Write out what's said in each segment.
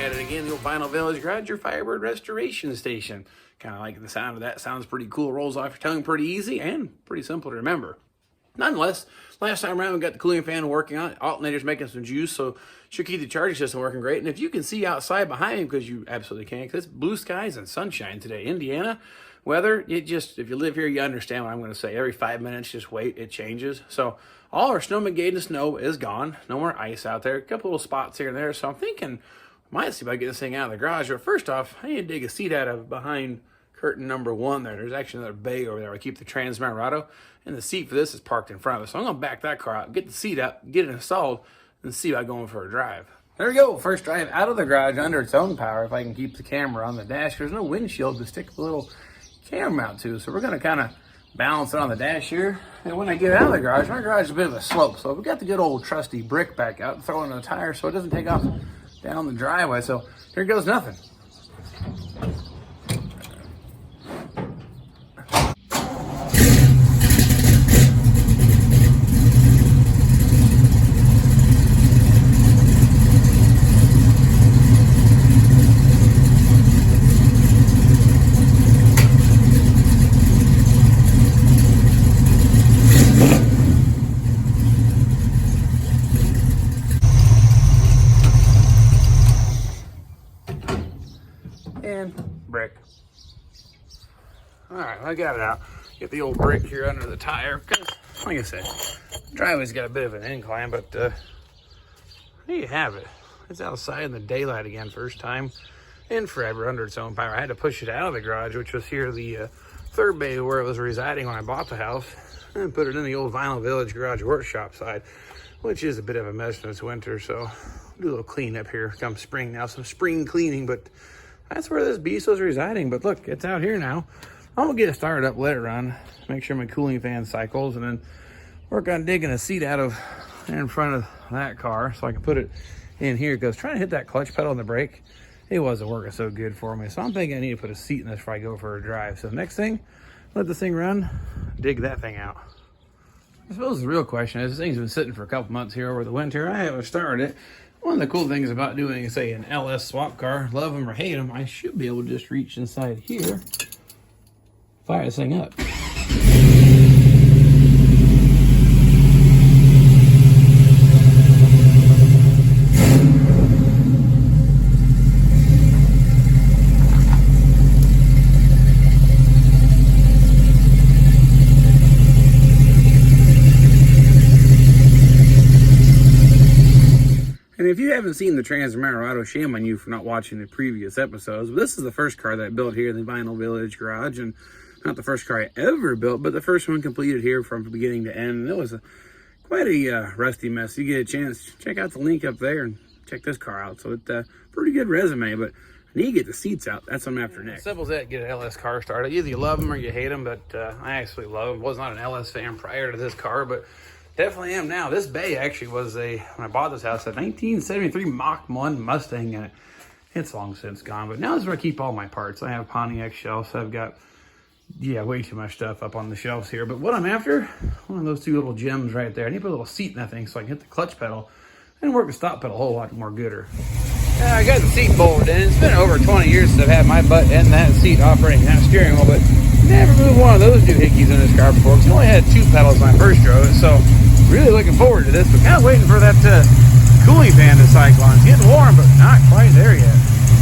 at it again. The old Vinyl Village Garage, your Firebird restoration station. Kind of like the sound of that. Sounds pretty cool. Rolls off your tongue pretty easy and pretty simple to remember. Nonetheless, last time around we got the cooling fan working on it. Alternator's making some juice, so should keep the charging system working great. And if you can see outside behind me, because you absolutely can, because it's blue skies and sunshine today. Indiana weather, if you live here, you understand what I'm going to say. Every 5 minutes, just wait, it changes. So all our snow mitigating snow is gone. No more ice out there. A couple little spots here and there. So I'm thinking, I might see if I can get this thing out of the garage. But first off, I need to dig a seat out of behind curtain number 1 there. There's actually another bay over there. I keep the Transmarado, and the seat for this is parked in front of it. So I'm going to back that car out, get the seat up, get it installed, and see about going for a drive. There we go. First drive out of the garage under its own power, if I can keep the camera on the dash. There's no windshield to stick the little camera mount to, so we're going to kind of balance it on the dash here. And when I get out of the garage, my garage is a bit of a slope, so we got the good old trusty brick back out and throw it in the tire so it doesn't take off down the driveway. So here goes nothing. And brick. All right, I got it out. Get the old brick here under the tire. Because, like I said, the driveway's got a bit of an incline, but there you have it. It's outside in the daylight again, first time in forever under its own power. I had to push it out of the garage, which was here, the third bay where it was residing when I bought the house, and put it in the old Vinyl Village Garage workshop side, which is a bit of a mess this winter. So do a little cleanup here come spring now, some spring cleaning, but that's where this beast was residing. But look, it's out here now. I'm gonna get it started up, let it run, make sure my cooling fan cycles, and then work on digging a seat out of in front of that car so I can put it in here, because trying to hit that clutch pedal on the brake, it wasn't working so good for me. So I'm thinking I need to put a seat in this before I go for a drive. So next thing, let this thing run, dig that thing out. I suppose the real question is, this thing's been sitting for a couple months here over the winter. I haven't started it. One of the cool things about doing, say, an LS swap car, love them or hate them, I should be able to just reach inside here, fire this thing up. And if you haven't seen the Transmarado, shame on you for not watching the previous episodes. But this is the first car that I built here in the Vinyl Village Garage, and not the first car I ever built, but the first one completed here from beginning to end. And it was quite a rusty mess. You get a chance, check out the link up there and check this car out. So it's a pretty good resume, but I need to get the seats out. That's what I'm after next. Simple as that, get an LS car started. Either you love them or you hate them, but I actually love them. Was not an LS fan prior to this car, but definitely am now. This bay actually was when I bought this house, a 1973 Mach 1 Mustang in it. It's long since gone, but now this is where I keep all my parts. I have Pontiac shelves. I've got, way too much stuff up on the shelves here. But what I'm after, one of those two little gems right there. I need to put a little seat in that thing so I can hit the clutch pedal and work the stop pedal a whole lot more gooder. Yeah, I got the seat bolted in. It's been over 20 years since I've had my butt in that seat operating that steering wheel, but never moved one of those doohickeys in this car before, because I only had 2 pedals when I first drove it. So really looking forward to this, but kind of waiting for that cooling fan to cycle on. It's getting warm, but not quite there yet.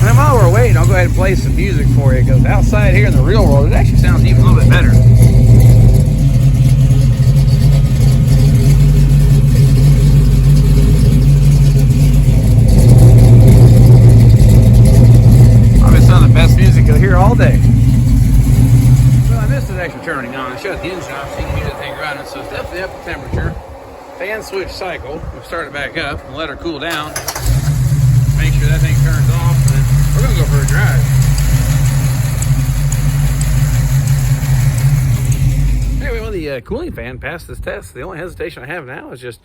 And while we're waiting, I'll go ahead and play some music for you, because outside here in the real world, it actually sounds even a little bit better. Probably some of the best music you'll hear all day. Well, I missed it actually turning on. I shut the engine off so you can hear the thing running, so it's definitely up to temperature. Fan switch cycle. We'll start it back up and let her cool down. Make sure that thing turns off, and then we're gonna go for a drive. Anyway, well, the cooling fan passed this test. The only hesitation I have now is just,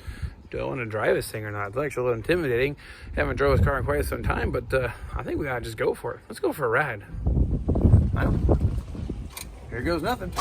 do I want to drive this thing or not? It's actually a little intimidating. Haven't drove this car in quite some time, but I think we gotta just go for it. Let's go for a ride. Well, here goes nothing.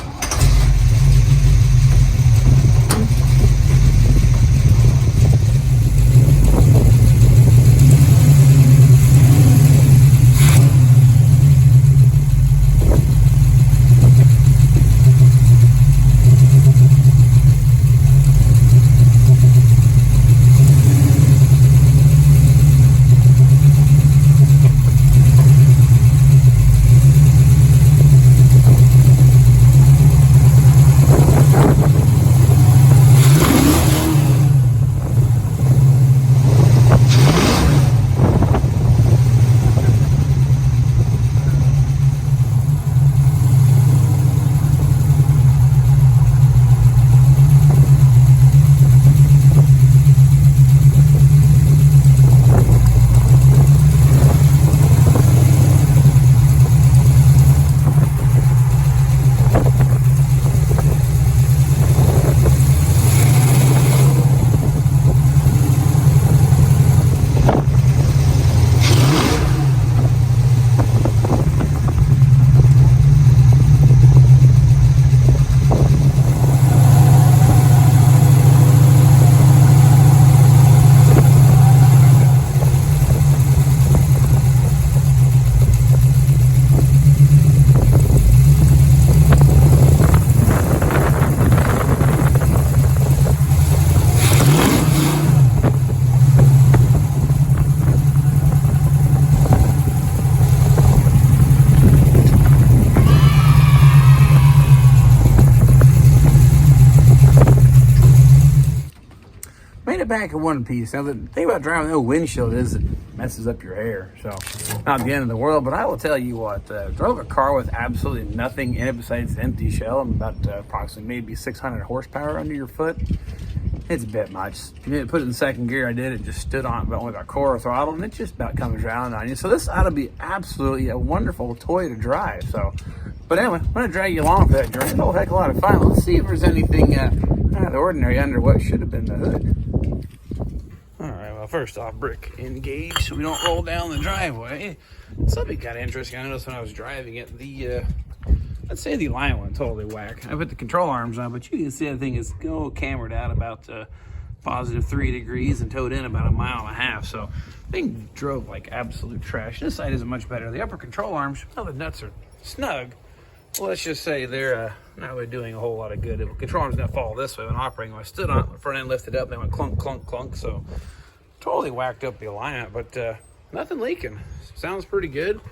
back in one piece. Now, the thing about driving no windshield is it messes up your hair. So, not the end of the world, but I will tell you what, drove a car with absolutely nothing in it besides the empty shell and about approximately maybe 600 horsepower under your foot. It's a bit much. You didn't put it in second gear. I did. It just stood on it with a core throttle, and it just about comes around on you. So this ought to be absolutely a wonderful toy to drive. So, but anyway, I'm going to drag you along for that journey. It's a whole heck of a lot of fun. Let's see if there's anything out of the ordinary under what should have been the hood. All right, well, first off, brick engaged so we don't roll down the driveway. Something kind of interesting I noticed when I was driving it. Let's say the line went totally whack. I put the control arms on, but you can see the thing is cambered out about positive 3 degrees and towed in about 1.5 miles. So the thing drove like absolute trash. This side isn't much better. The upper control arms, well, the nuts are snug. Well, let's just say they're not really doing a whole lot of good. The control arms didn't fall this way when operating. When I stood on it, the front end lifted up, they went clunk, clunk, clunk. So totally whacked up the alignment, but nothing leaking. Sounds pretty good.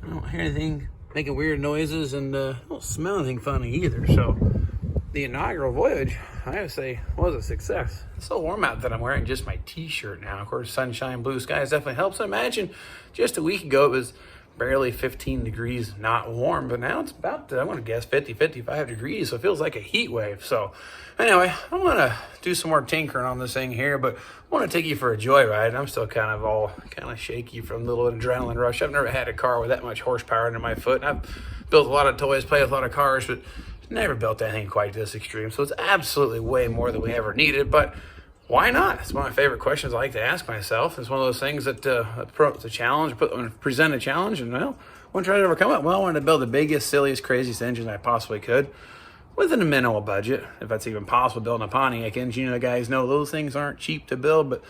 I don't hear anything making weird noises, and I don't smell anything funny either. So the inaugural voyage, I have to say, was a success. It's so warm out that I'm wearing just my t-shirt now. Of course, sunshine, blue skies definitely helps. I imagine just a week ago it was barely 15 degrees, not warm, but now it's about, I want to guess 50, 55 degrees. So it feels like a heat wave. So anyway, I'm going to do some more tinkering on this thing here, but I want to take you for a joyride. I'm still kind of shaky from the little adrenaline rush. I've never had a car with that much horsepower under my foot. And I've built a lot of toys, played with a lot of cars, but never built anything quite this extreme. So it's absolutely way more than we ever needed, but why not? It's one of my favorite questions I like to ask myself. It's one of those things that it's a challenge, present a challenge, and well, I want to try to overcome it. Well, I wanted to build the biggest, silliest, craziest engine I possibly could within a minimal budget, if that's even possible. Building a Pontiac engine, you guys know those things aren't cheap to build, but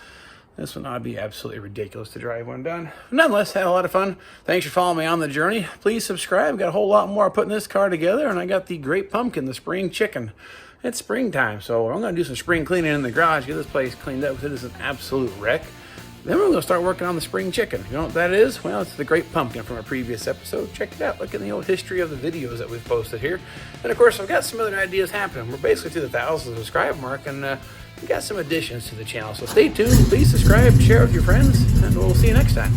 this one ought to be absolutely ridiculous to drive when done. Nonetheless, had a lot of fun. Thanks for following me on the journey. Please subscribe. Got a whole lot more putting this car together, and I got the great pumpkin, the spring chicken. It's springtime, so I'm going to do some spring cleaning in the garage, get this place cleaned up because it is an absolute wreck. Then we're going to start working on the spring chicken. You know what that is? Well, it's the great pumpkin from a previous episode. Check it out. Look at the old history of the videos that we've posted here. And of course, I've got some other ideas happening. We're basically to the 1,000 subscribe mark, and we got some additions to the channel. So stay tuned. Please subscribe, share with your friends, and we'll see you next time.